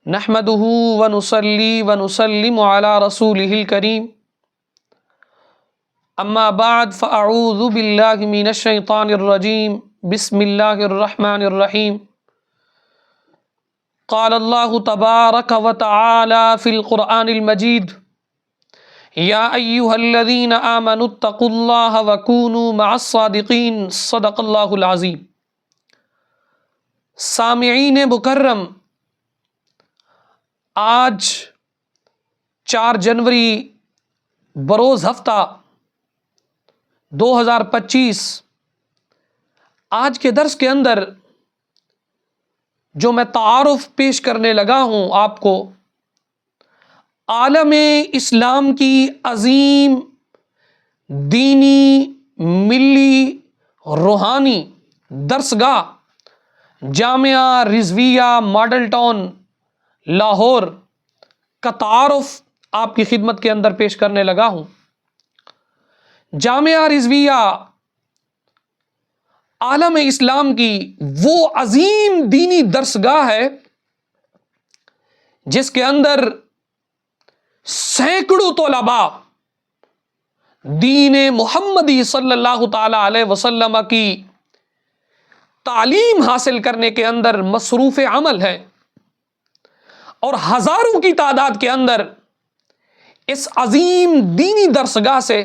نحمده ونصلي ونسلم على رسوله الكريم اما بعد فاعوذ بالله من الشيطان الرجيم بسم الله الرحمن الرحيم قال الله تبارك وتعالى في القرآن المجيد يا أيها الذين آمنوا اتقوا الله وكونوا مع الصادقين صدق الله العظيم۔ سامعین مکرم، آج 4 جنوری بروز ہفتہ 2025، آج کے درس کے اندر جو میں تعارف پیش کرنے لگا ہوں آپ کو، عالم اسلام کی عظیم دینی، ملی، روحانی درسگاہ جامعہ رضویہ ماڈل ٹاؤن لاہور کا تعارف آپ کی خدمت کے اندر پیش کرنے لگا ہوں۔ جامعہ رضویہ عالم اسلام کی وہ عظیم دینی درسگاہ ہے جس کے اندر سینکڑوں طلباء دین محمدی صلی اللہ تعالی علیہ وسلم کی تعلیم حاصل کرنے کے اندر مصروف عمل ہے، اور ہزاروں کی تعداد کے اندر اس عظیم دینی درسگاہ سے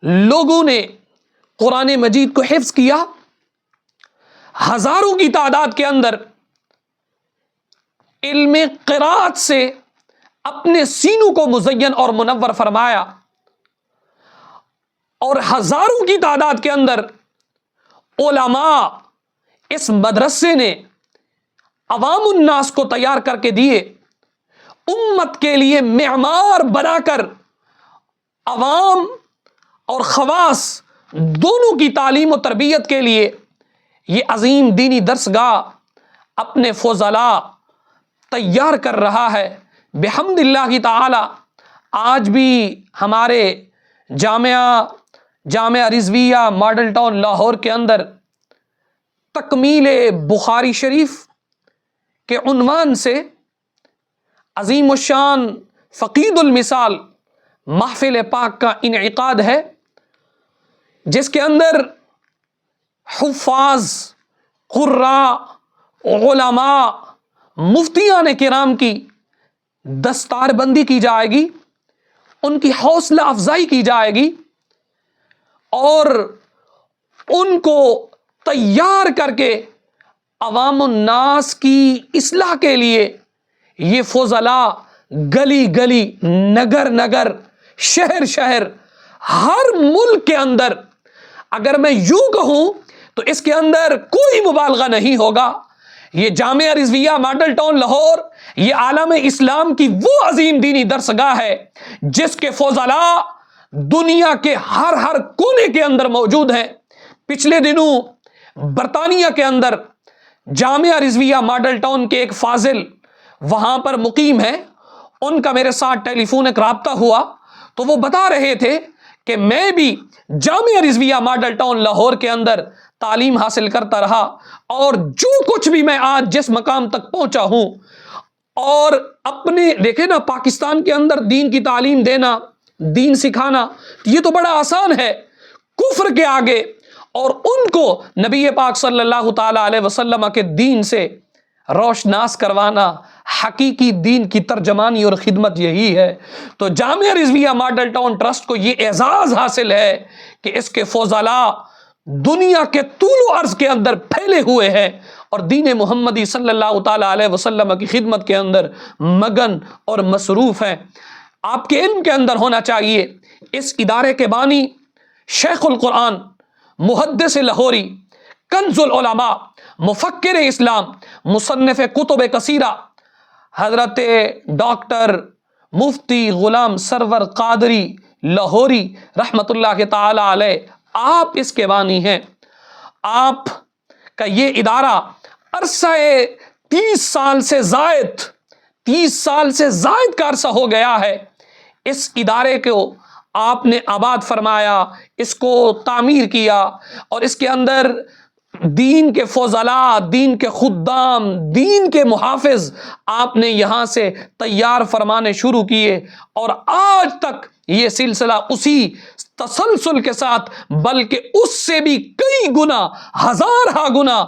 لوگوں نے قرآن مجید کو حفظ کیا، ہزاروں کی تعداد کے اندر علم قرات سے اپنے سینوں کو مزین اور منور فرمایا، اور ہزاروں کی تعداد کے اندر علماء اس مدرسے نے عوام الناس کو تیار کر کے دیے، امت کے لیے معمار بنا کر عوام اور خواص دونوں کی تعلیم و تربیت کے لیے یہ عظیم دینی درسگاہ اپنے فضلاء تیار کر رہا ہے۔ بحمد اللہ تعالی آج بھی ہمارے جامعہ رضویہ ماڈل ٹاؤن لاہور کے اندر تکمیل بخاری شریف کے عنوان سے عظیم الشان فقید المثال محفل پاک کا انعقاد ہے، جس کے اندر حفاظ، قراء، علماء، مفتیان کرام کی دستار بندی کی جائے گی، ان کی حوصلہ افزائی کی جائے گی، اور ان کو تیار کر کے عوام الناس کی اصلاح کے لیے یہ فضلاء گلی گلی، نگر نگر، شہر شہر، ہر ملک کے اندر، اگر میں یوں کہوں تو اس کے اندر کوئی مبالغہ نہیں ہوگا، یہ جامعہ رضویہ ماڈل ٹاؤن لاہور یہ عالم اسلام کی وہ عظیم دینی درسگاہ ہے جس کے فضلاء دنیا کے ہر کونے کے اندر موجود ہیں۔ پچھلے دنوں برطانیہ کے اندر جامعہ رضویہ ماڈل ٹاؤن کے ایک فاضل وہاں پر مقیم ہیں، ان کا میرے ساتھ ٹیلی فون ایک رابطہ ہوا، تو وہ بتا رہے تھے کہ میں بھی جامعہ رضویہ ماڈل ٹاؤن لاہور کے اندر تعلیم حاصل کرتا رہا، اور جو کچھ بھی میں آج جس مقام تک پہنچا ہوں، اور اپنے دیکھیں نا پاکستان کے اندر دین کی تعلیم دینا، دین سکھانا، یہ تو بڑا آسان ہے کفر کے آگے، اور ان کو نبی پاک صلی اللہ تعالی علیہ وسلم کے دین سے روشناس کروانا، حقیقی دین کی ترجمانی اور خدمت یہی ہے۔ تو جامعہ رضویہ ماڈل ٹاؤن ٹرسٹ کو یہ اعزاز حاصل ہے کہ اس کے فضلاء دنیا کے طول و عرض کے اندر پھیلے ہوئے ہیں، اور دین محمدی صلی اللہ تعالی علیہ وسلم کی خدمت کے اندر مگن اور مصروف ہیں۔ آپ کے علم کے اندر ہونا چاہیے اس ادارے کے بانی شیخ القرآن، محدث لاہوری، کنز العلماء، مفکر اسلام، مصنف کتب کثیرہ، حضرت ڈاکٹر مفتی غلام سرور قادری لاہوری رحمت اللہ تعالی علیہ، آپ اس کے بانی ہیں۔ آپ کا یہ ادارہ عرصہ 30 سال سے زائد کا عرصہ ہو گیا ہے، اس ادارے کو آپ نے آباد فرمایا، اس کو تعمیر کیا، اور اس کے اندر دین کے فضلاء، دین کے خدام، دین کے محافظ آپ نے یہاں سے تیار فرمانے شروع کیے، اور آج تک یہ سلسلہ اسی تسلسل کے ساتھ بلکہ اس سے بھی کئی گنا، ہزارہ گنا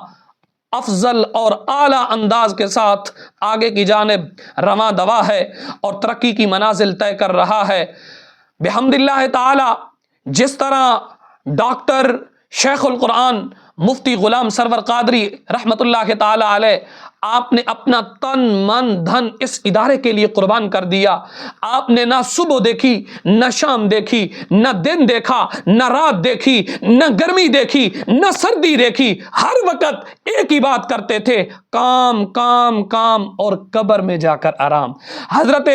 افضل اور اعلیٰ انداز کے ساتھ آگے کی جانب رواں دوا ہے اور ترقی کی منازل طے کر رہا ہے بحمد اللہ تعالی۔ جس طرح ڈاکٹر شیخ القرآن مفتی غلام سرور قادری رحمۃ اللہ تعالی علیہ، آپ نے اپنا تن من دھن اس ادارے کے لیے قربان کر دیا۔ آپ نے نہ صبح دیکھی، نہ شام دیکھی، نہ دن دیکھا، نہ رات دیکھی، نہ گرمی دیکھی، نہ سردی دیکھی، ہر وقت ایک ہی بات کرتے تھے، کام کام کام اور قبر میں جا کر آرام۔ حضرت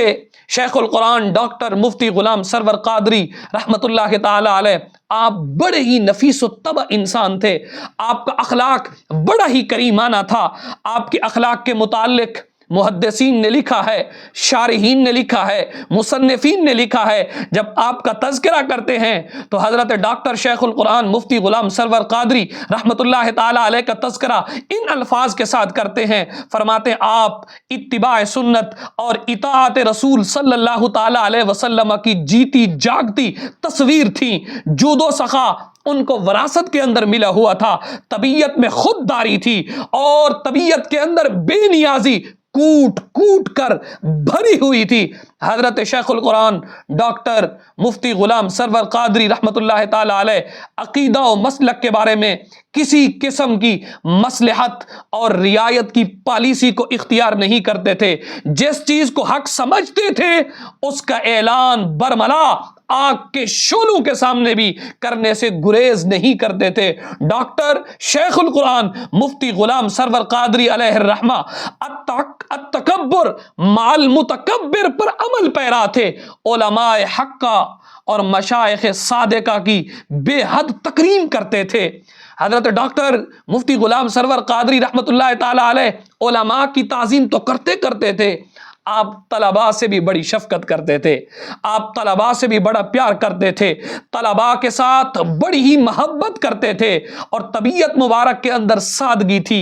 شیخ القرآن ڈاکٹر مفتی غلام سرور قادری رحمۃ اللہ تعالی علیہ، آپ بڑے ہی نفیس و طبع انسان تھے۔ آپ کا اخلاق بڑا ہی کریمانہ تھا۔ آپ کے اخلاق کے متعلق محدثین نے لکھا ہے، شارحین نے لکھا ہے، مصنفین نے لکھا ہے۔ جب آپ کا تذکرہ کرتے ہیں تو حضرت ڈاکٹر شیخ القرآن مفتی غلام سرور قادری رحمۃ اللہ تعالی علیہ کا تذکرہ ان الفاظ کے ساتھ کرتے ہیں، فرماتے ہیں آپ اتباع سنت اور اطاعت رسول صلی اللہ تعالی علیہ وسلم کی جیتی جاگتی تصویر تھی۔ جود و سخا ان کو وراثت کے اندر ملا ہوا تھا، طبیعت میں خودداری تھی اور طبیعت کے اندر بے نیازی کوٹ کوٹ کر بھری ہوئی تھی۔ حضرت شیخ القرآن ڈاکٹر مفتی غلام سرور قادری رحمۃ اللہ تعالی علیہ عقیدہ و مسلک کے بارے میں کسی قسم کی مصلحت اور رعایت کی پالیسی کو اختیار نہیں کرتے تھے۔ جس چیز کو حق سمجھتے تھے اس کا اعلان برملا آگ کے شعلوں کے سامنے بھی کرنے سے گریز نہیں کرتے تھے۔ ڈاکٹر شیخ القرآن مفتی غلام سرور قادری علیہ الرحمہ التکبر مع المتکبر پر عمل پیرا تھے۔ علماء حقہ اور مشائخ صادقہ کی بے حد تکریم کرتے تھے۔ حضرت ڈاکٹر مفتی غلام سرور قادری رحمۃ اللہ تعالی علیہ علماء کی تعظیم تو کرتے تھے، آپ طلباء سے بھی بڑی شفقت کرتے تھے، آپ طلباء سے بھی بڑا پیار کرتے تھے، طلباء کے ساتھ بڑی ہی محبت کرتے تھے، اور طبیعت مبارک کے اندر سادگی تھی،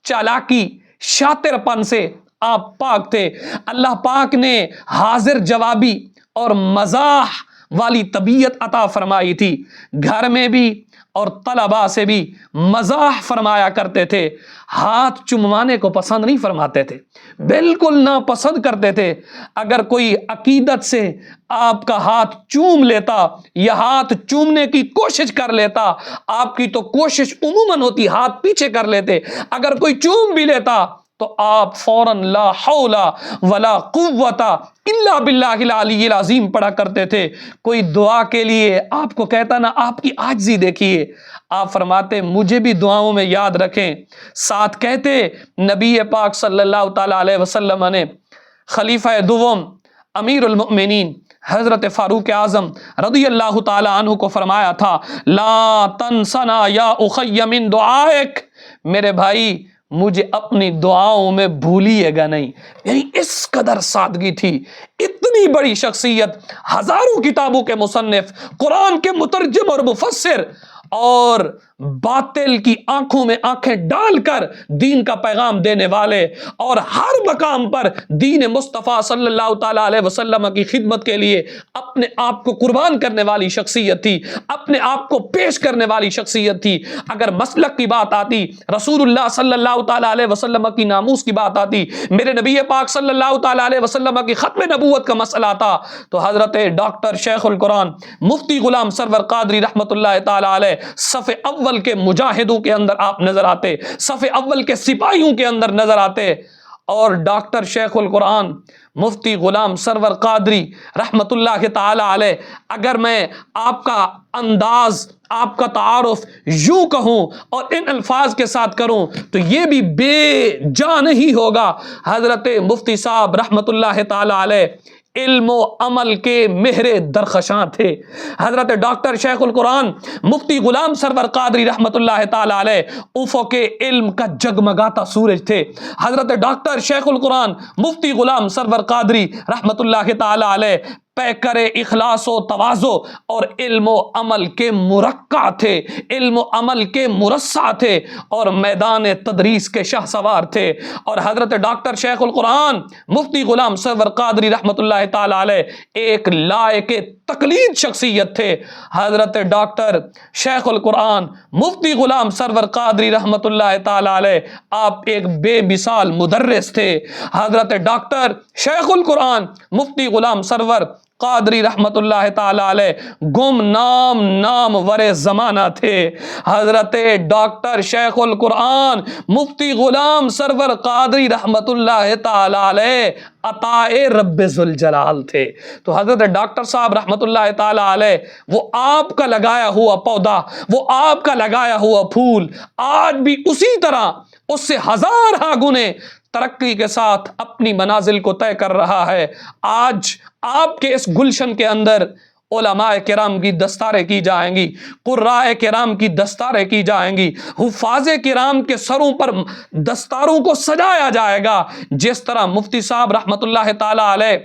چالاکی، شاطر پن سے آپ پاک تھے۔ اللہ پاک نے حاضر جوابی اور مزاح والی طبیعت عطا فرمائی تھی، گھر میں بھی اور طلباء سے بھی مزاح فرمایا کرتے تھے، ہاتھ چوموانے کو پسند نہیں فرماتے تھے، بالکل ناپسند کرتے تھے۔ اگر کوئی عقیدت سے آپ کا ہاتھ چوم لیتا یا ہاتھ چومنے کی کوشش کر لیتا، آپ کی تو کوشش عموماً ہوتی ہاتھ پیچھے کر لیتے، اگر کوئی چوم بھی لیتا تو آپ فوراً لا حول ولا قوت الا باللہ العلی العظیم پڑھا کرتے تھے۔ کوئی دعا کے لیے آپ کو کہتا نا آپ کی عاجزی دیکھیے، آپ فرماتے مجھے بھی دعاؤں میں یاد رکھیں، ساتھ کہتے نبی پاک صلی اللہ تعالی علیہ وسلم نے خلیفہ دوم امیر المؤمنین حضرت فاروق اعظم رضی اللہ تعالی عنہ کو فرمایا تھا، لا تنسنا یا اخی من دعائک، میرے بھائی مجھے اپنی دعاؤں میں بھولیے گا نہیں۔ یعنی اس قدر سادگی تھی، اتنی بڑی شخصیت، ہزاروں کتابوں کے مصنف، قرآن کے مترجم اور مفسر، اور باطل کی آنکھوں میں آنکھیں ڈال کر دین کا پیغام دینے والے، اور ہر مقام پر دین مصطفیٰ صلی اللہ تعالیٰ علیہ وسلم کی خدمت کے لیے اپنے آپ کو قربان کرنے والی شخصیت تھی، اپنے آپ کو پیش کرنے والی شخصیت تھی۔ اگر مسلک کی بات آتی، رسول اللہ صلی اللہ تعالیٰ علیہ وسلم کی ناموس کی بات آتی، میرے نبی پاک صلی اللہ تعالیٰ علیہ وسلم کی ختم نبوت کا مسئلہ تھا، تو حضرت ڈاکٹر شیخ القرآن مفتی غلام سرور قادری رحمۃ اللہ تعالیٰ علیہ صف اول کے مجاہدوں کے اندر آپ نظر آتے، صف اول کے سپاہیوں کے اندر نظر آتے۔ اور ڈاکٹر شیخ القرآن مفتی غلام سرور قادری رحمۃ اللہ تعالی علیہ، اگر میں آپ کا انداز، آپ کا تعارف یوں کہوں اور ان الفاظ کے ساتھ کروں تو یہ بھی بے جا نہیں ہوگا۔ حضرت مفتی صاحب رحمۃ اللہ تعالی علیہ علم و عمل کے مہر درخشاں تھے۔ حضرت ڈاکٹر شیخ القرآن مفتی غلام سرور قادری رحمۃ اللہ تعالی علیہ افق علم کا جگمگاتا سورج تھے۔ حضرت ڈاکٹر شیخ القرآن مفتی غلام سرور قادری رحمۃ اللہ تعالی علیہ پیکرے اخلاص و تواضع اور علم و عمل کے مرقع تھے، علم و عمل کے مرصع تھے اور میدان تدریس کے شاہ سوار تھے۔ اور حضرت ڈاکٹر شیخ القرآن مفتی غلام سرور قادری رحمۃ اللہ تعالی علیہ ایک لائق تقلید شخصیت تھے۔ حضرت ڈاکٹر شیخ القرآن مفتی غلام سرور قادری رحمۃ اللہ تعالی علیہ آپ ایک بے مثال مدرس تھے۔ حضرت ڈاکٹر شیخ القرآن مفتی غلام سرور قادری رحمت اللہ تعالی علیہ گمنام نامور زمانہ تھے۔ حضرت ڈاکٹر شیخ القرآن مفتی غلام سرور قادری رحمت اللہ تعالی علیہ عطائے رب ذوالجلال تھے۔ تو حضرت ڈاکٹر صاحب رحمت اللہ تعالی علیہ وہ آپ کا لگایا ہوا پودا، وہ آپ کا لگایا ہوا پھول آج بھی اسی طرح اس سے ہزارہ گنے ترقی کے ساتھ اپنی منازل کو طے کر رہا ہے۔ آج آپ کے اس گلشن کے اندر علماء کرام کی دستاریں کی جائیں گی، قراء کرام کی دستاریں کی جائیں گی، حفاظ کرام کے سروں پر دستاروں کو سجایا جائے گا۔ جس طرح مفتی صاحب رحمت اللہ تعالی علیہ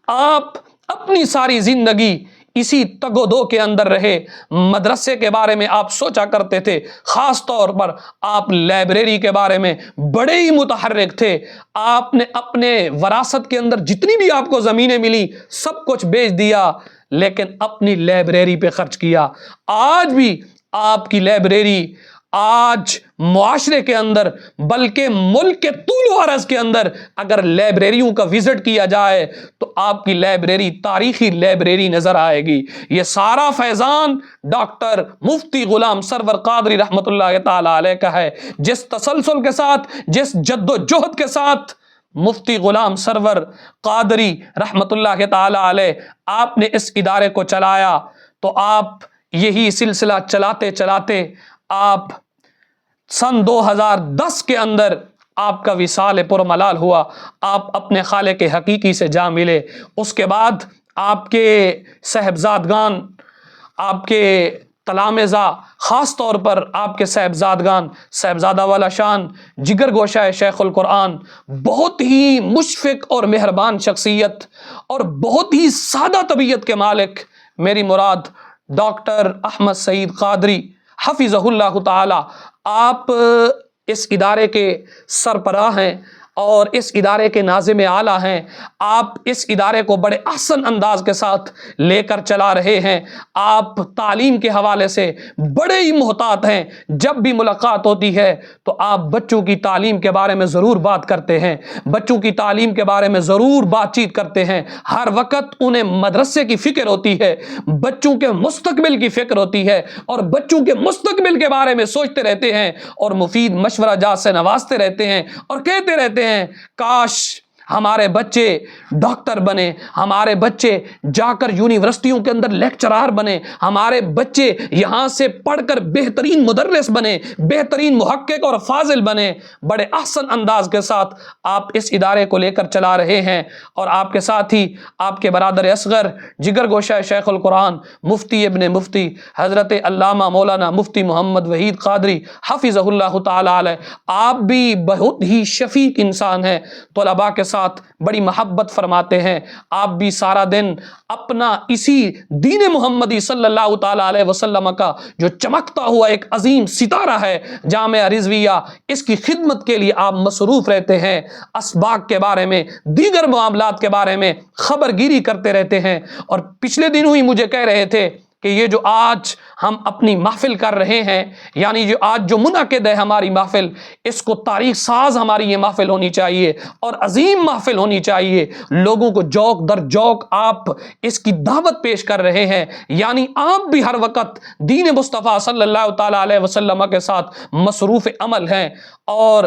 آپ اپنی ساری زندگی اسی تگ و دو کے اندر رہے، مدرسے کے بارے میں آپ سوچا کرتے تھے، خاص طور پر آپ لائبریری کے بارے میں بڑے ہی متحرک تھے۔ آپ نے اپنے وراثت کے اندر جتنی بھی آپ کو زمینیں ملی سب کچھ بیچ دیا، لیکن اپنی لائبریری پہ خرچ کیا۔ آج بھی آپ کی لائبریری آج معاشرے کے اندر بلکہ ملک کے طول و عرض کے اندر اگر لائبریریوں کا وزٹ کیا جائے تو آپ کی لائبریری تاریخی لائبریری نظر آئے گی۔ یہ سارا فیضان ڈاکٹر مفتی غلام سرور قادری رحمت اللہ تعالی علیہ کا ہے۔ جس تسلسل کے ساتھ، جس جد و جہد کے ساتھ مفتی غلام سرور قادری رحمت اللہ تعالی علیہ آپ نے اس ادارے کو چلایا، تو آپ یہی سلسلہ چلاتے چلاتے آپ سن 2010 کے اندر آپ کا وصال پرملال ہوا، آپ اپنے خالق حقیقی سے جا ملے۔ اس کے بعد آپ کے صاحبزادگان، آپ کے تلامذہ، خاص طور پر آپ کے صاحبزادگان، صاحبزادہ والا شان جگر گوشہ شیخ القرآن، بہت ہی مشفق اور مہربان شخصیت اور بہت ہی سادہ طبیعت کے مالک، میری مراد ڈاکٹر احمد سعید قادری حفظہ اللہ تعالی، آپ اس ادارے کے سربراہ ہیں اور اس ادارے کے ناظم اعلیٰ ہیں۔ آپ اس ادارے کو بڑے احسن انداز کے ساتھ لے کر چلا رہے ہیں۔ آپ تعلیم کے حوالے سے بڑے ہی محتاط ہیں۔ جب بھی ملاقات ہوتی ہے تو آپ بچوں کی تعلیم کے بارے میں ضرور بات کرتے ہیں، بچوں کی تعلیم کے بارے میں ضرور بات چیت کرتے ہیں۔ ہر وقت انہیں مدرسے کی فکر ہوتی ہے، بچوں کے مستقبل کی فکر ہوتی ہے اور بچوں کے مستقبل کے بارے میں سوچتے رہتے ہیں اور مفید مشورہ جات سے نوازتے رہتے ہیں اور کہتے رہتے ہیں کاش ہمارے بچے ڈاکٹر بنے، ہمارے بچے جا کر یونیورسٹیوں کے اندر لیکچرار بنے، ہمارے بچے یہاں سے پڑھ کر بہترین مدرس بنے، بہترین محقق اور فاضل بنے۔ بڑے احسن انداز کے ساتھ آپ اس ادارے کو لے کر چلا رہے ہیں اور آپ کے ساتھ ہی آپ کے برادر اصغر جگر گوشہ شیخ القرآن مفتی ابن مفتی حضرت علامہ مولانا مفتی محمد وحید قادری حفظہ اللہ تعالی علیہ، آپ بھی بہت ہی شفیق انسان ہیں، طلباء کے ساتھ بڑی محبت فرماتے ہیں۔ آپ بھی سارا دن اپنا اسی دین محمدی صلی اللہ تعالی علیہ وسلم کا جو چمکتا ہوا ایک عظیم ستارہ ہے جامعہ رضویہ، اس کی خدمت کے لیے آپ مصروف رہتے ہیں، اسباق کے بارے میں، دیگر معاملات کے بارے میں خبر گیری کرتے رہتے ہیں۔ اور پچھلے دنوں ہی مجھے کہہ رہے تھے کہ یہ جو آج ہم اپنی محفل کر رہے ہیں، یعنی جو آج جو منعقد ہے ہماری محفل، اس کو تاریخ ساز ہماری یہ محفل ہونی چاہیے اور عظیم محفل ہونی چاہیے۔ لوگوں کو جوق در جوق آپ اس کی دعوت پیش کر رہے ہیں، یعنی آپ بھی ہر وقت دین مصطفیٰ صلی اللہ تعالی علیہ وسلم کے ساتھ مصروف عمل ہیں۔ اور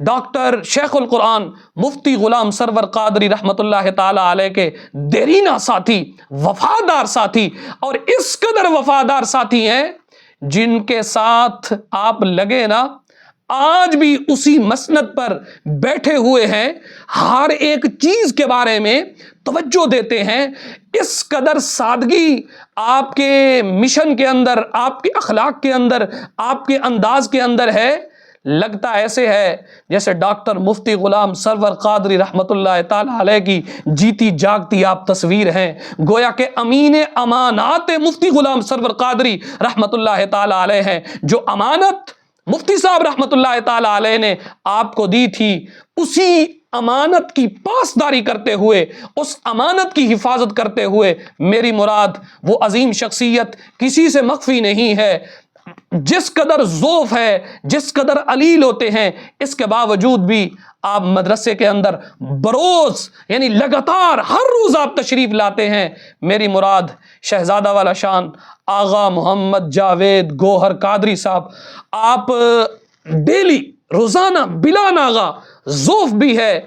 ڈاکٹر شیخ القرآن مفتی غلام سرور قادری رحمت اللہ تعالی علیہ کے دیرینہ ساتھی، وفادار ساتھی، اور اس قدر وفادار ساتھی ہیں جن کے ساتھ آپ لگے نا آج بھی اسی مسند پر بیٹھے ہوئے ہیں، ہر ایک چیز کے بارے میں توجہ دیتے ہیں۔ اس قدر سادگی آپ کے مشن کے اندر، آپ کے اخلاق کے اندر، آپ کے انداز کے اندر ہے، لگتا ایسے ہے جیسے ڈاکٹر مفتی غلام سرور قادری رحمۃ اللہ تعالی علیہ کی جیتی جاگتی آپ تصویر ہیں، گویا کہ امین امانات مفتی غلام سرور قادری رحمۃ اللہ تعالی علیہ ہیں، جو امانت مفتی صاحب رحمۃ اللہ تعالی علیہ نے آپ کو دی تھی، اسی امانت کی پاسداری کرتے ہوئے، اس امانت کی حفاظت کرتے ہوئے، میری مراد وہ عظیم شخصیت کسی سے مخفی نہیں ہے، جس قدر ذوف ہے، جس قدر علیل ہوتے ہیں، اس کے باوجود بھی آپ مدرسے کے اندر بروز یعنی لگاتار ہر روز آپ تشریف لاتے ہیں۔ میری مراد شہزادہ والا شان آغا محمد جاوید گوہر قادری صاحب، آپ ڈیلی روزانہ بلا ناغہ ذوف بھی ہے،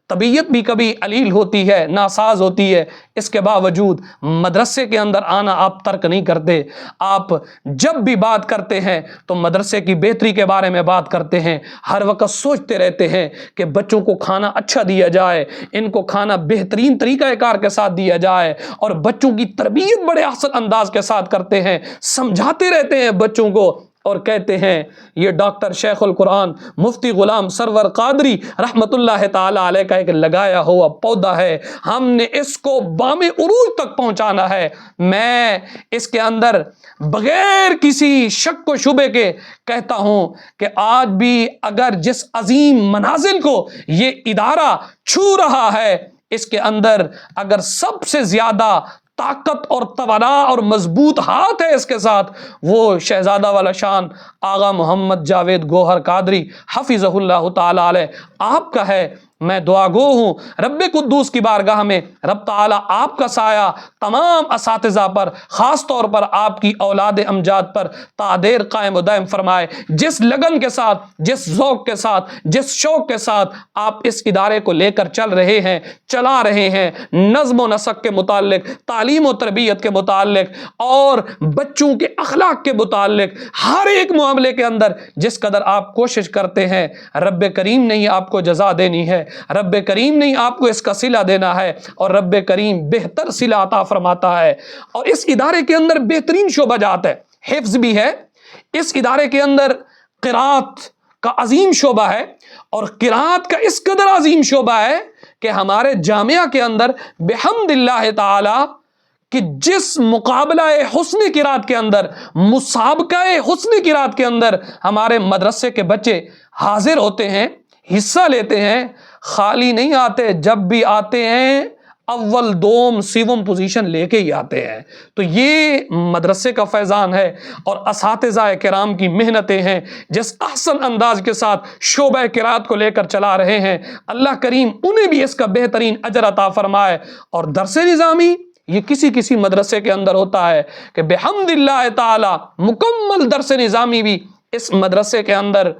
طبیعت بھی کبھی علیل ہوتی ہے، ناساز ہوتی ہے، اس کے باوجود مدرسے کے اندر آنا آپ ترک نہیں کرتے۔ آپ جب بھی بات کرتے ہیں تو مدرسے کی بہتری کے بارے میں بات کرتے ہیں، ہر وقت سوچتے رہتے ہیں کہ بچوں کو کھانا اچھا دیا جائے، ان کو کھانا بہترین طریقہ کار کے ساتھ دیا جائے، اور بچوں کی تربیت بڑے احسن انداز کے ساتھ کرتے ہیں، سمجھاتے رہتے ہیں بچوں کو، اور کہتے ہیں یہ ڈاکٹر شیخ القرآن مفتی غلام سرور قادری رحمت اللہ تعالی علیہ کا ایک لگایا ہوا پودا ہے، ہم نے اس کو بام عروج تک پہنچانا ہے۔ میں اس کے اندر بغیر کسی شک و شبے کے کہتا ہوں کہ آج بھی اگر جس عظیم منازل کو یہ ادارہ چھو رہا ہے، اس کے اندر اگر سب سے زیادہ طاقت اور توانا اور مضبوط ہاتھ ہے اس کے ساتھ، وہ شہزادہ والا شان آغا محمد جاوید گوہر قادری حفظہ اللہ تعالی علیہ آپ کا ہے۔ میں دعا گو ہوں رب قدوس کی بارگاہ میں، رب تعالی آپ کا سایہ تمام اساتذہ پر، خاص طور پر آپ کی اولاد امجاد پر تا دیر قائم و دائم فرمائے۔ جس لگن کے ساتھ، جس ذوق کے ساتھ، جس شوق کے ساتھ آپ اس ادارے کو لے کر چل رہے ہیں، چلا رہے ہیں، نظم و نسق کے متعلق، تعلیم و تربیت کے متعلق، اور بچوں کے اخلاق کے متعلق، ہر ایک معاملے کے اندر جس قدر آپ کوشش کرتے ہیں، رب کریم نے ہی آپ کو جزا دینی ہے، رب کریم نے آپ کو اس کا صلہ دینا ہے، اور رب کریم بہتر صلہ عطا فرماتا ہے۔ اور اس ادارے کے اندر بہترین شعبہ جات ہے، حفظ بھی ہے، اس ادارے کے اندر قرات کا عظیم شعبہ ہے، اور قرات کا اس قدر عظیم شعبہ ہے کہ ہمارے جامعہ کے اندر بحمد اللہ تعالی کہ جس مقابلہ حسن قرات کے اندر، مسابقہ حسن قرات کے اندر ہمارے مدرسے کے بچے حاضر ہوتے ہیں، حصہ لیتے ہیں، خالی نہیں آتے، جب بھی آتے ہیں اول دوم سیوم پوزیشن لے کے ہی آتے ہیں۔ تو یہ مدرسے کا فیضان ہے، اور اساتذہ کرام کی محنتیں ہیں، جس احسن انداز کے ساتھ شعبہ قرات کو لے کر چلا رہے ہیں، اللہ کریم انہیں بھی اس کا بہترین اجر عطا فرمائے۔ اور درس نظامی یہ کسی مدرسے کے اندر ہوتا ہے کہ بحمد اللہ تعالی مکمل درس نظامی بھی اس مدرسے کے اندر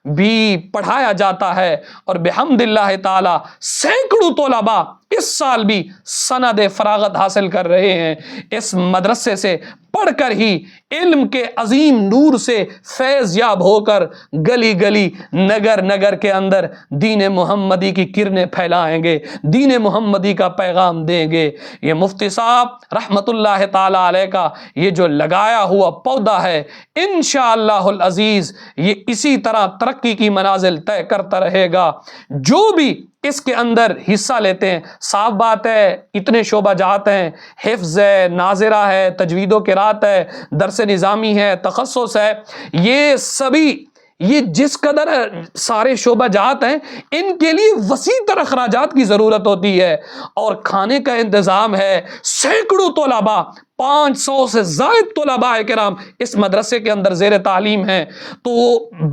بھی پڑھایا جاتا ہے، اور بحمد اللہ تعالی سینکڑوں طلباء اس سال بھی سند فراغت حاصل کر رہے ہیں، اس مدرسے سے پڑھ کر ہی علم کے عظیم نور سے فیض یاب ہو کر گلی گلی نگر نگر کے اندر دین محمدی کی کرنیں پھیلائیں گے، دین محمدی کا پیغام دیں گے۔ یہ مفتی صاحب رحمت اللہ تعالی علیہ کا یہ جو لگایا ہوا پودا ہے، انشاءاللہ العزیز یہ اسی طرح ترقی کی منازل طے کرتا رہے گا۔ جو بھی اس کے اندر حصہ لیتے ہیں، صاف بات ہے اتنے شعبہ جات ہیں، حفظ ہے، ناظرہ ہے، تجوید و قرات ہے، درس نظامی ہے، تخصص ہے، یہ سبھی یہ جس قدر سارے شعبہ جات ہیں، ان کے لیے وسیع تر اخراجات کی ضرورت ہوتی ہے، اور کھانے کا انتظام ہے۔ سینکڑوں طلباء، 500 سے زائد طلباء کرام اس مدرسے کے اندر زیر تعلیم ہیں، تو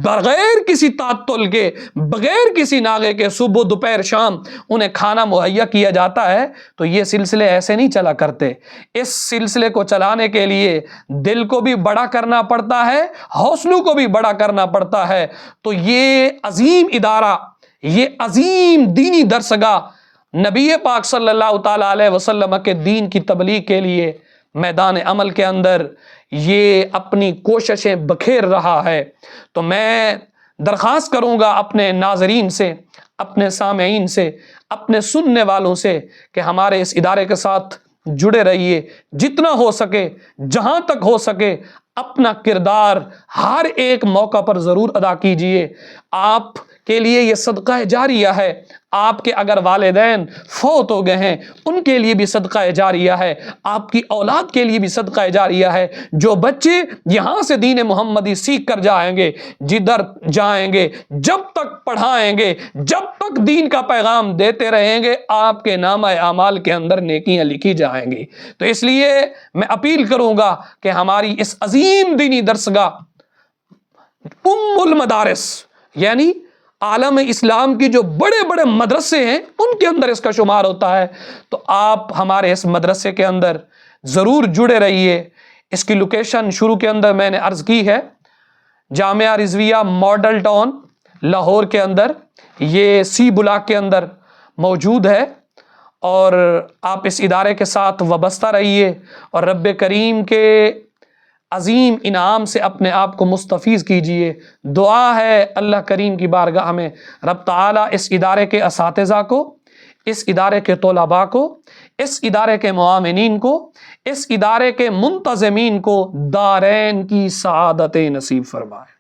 بغیر کسی تعطل کے، بغیر کسی ناغے کے صبح دوپہر شام انہیں کھانا مہیا کیا جاتا ہے۔ تو یہ سلسلے ایسے نہیں چلا کرتے، اس سلسلے کو چلانے کے لیے دل کو بھی بڑا کرنا پڑتا ہے، حوصلوں کو بھی بڑا کرنا پڑتا ہے۔ تو یہ عظیم ادارہ، یہ عظیم دینی درسگاہ نبی پاک صلی اللہ تعالی علیہ وسلم کے دین کی تبلیغ کے لیے میدان عمل کے اندر یہ اپنی کوششیں بکھیر رہا ہے۔ تو میں درخواست کروں گا اپنے ناظرین سے، اپنے سامعین سے، اپنے سننے والوں سے کہ ہمارے اس ادارے کے ساتھ جڑے رہیے، جتنا ہو سکے، جہاں تک ہو سکے اپنا کردار ہر ایک موقع پر ضرور ادا کیجئے. آپ کے لیے یہ صدقہ جاریہ ہے. آپ کے اگر والدین فوت ہو گئے ہیں ان کے لیے بھی صدقہ جاریہ ہے. آپ کی اولاد کے لیے بھی صدقہ جاریہ ہے. جو بچے یہاں سے دین محمدی سیکھ کر جائیں گے، جدھر جائیں گے، جب تک پڑھائیں گے، جب تک دین کا پیغام دیتے رہیں گے، آپ کے نامہ اعمال کے اندر نیکیاں لکھی جائیں گی. تو اس لیے میں اپیل کروں گا کہ ہماری اس عظیم دینی درسگاہ ام المدارس یعنی عالم اسلام کی جو بڑے بڑے مدرسے ہیں ان کے اندر اس کا شمار ہوتا ہے. تو آپ ہمارے اس مدرسے کے اندر ضرور جڑے رہیے. اس کی لوکیشن شروع کے اندر میں نے عرض کی ہے، جامعہ رضویہ ماڈل ٹاؤن لاہور کے اندر، یہ سی بلاک کے اندر موجود ہے. اور آپ اس ادارے کے ساتھ وابستہ رہیے اور رب کریم کے عظیم انعام سے اپنے آپ کو مستفیض کیجئے. دعا ہے اللہ کریم کی بارگاہ میں رب تعالیٰ اس ادارے کے اساتذہ کو، اس ادارے کے طلباء کو، اس ادارے کے معاونین کو، اس ادارے کے منتظمین کو دارین کی سعادت نصیب فرمائے.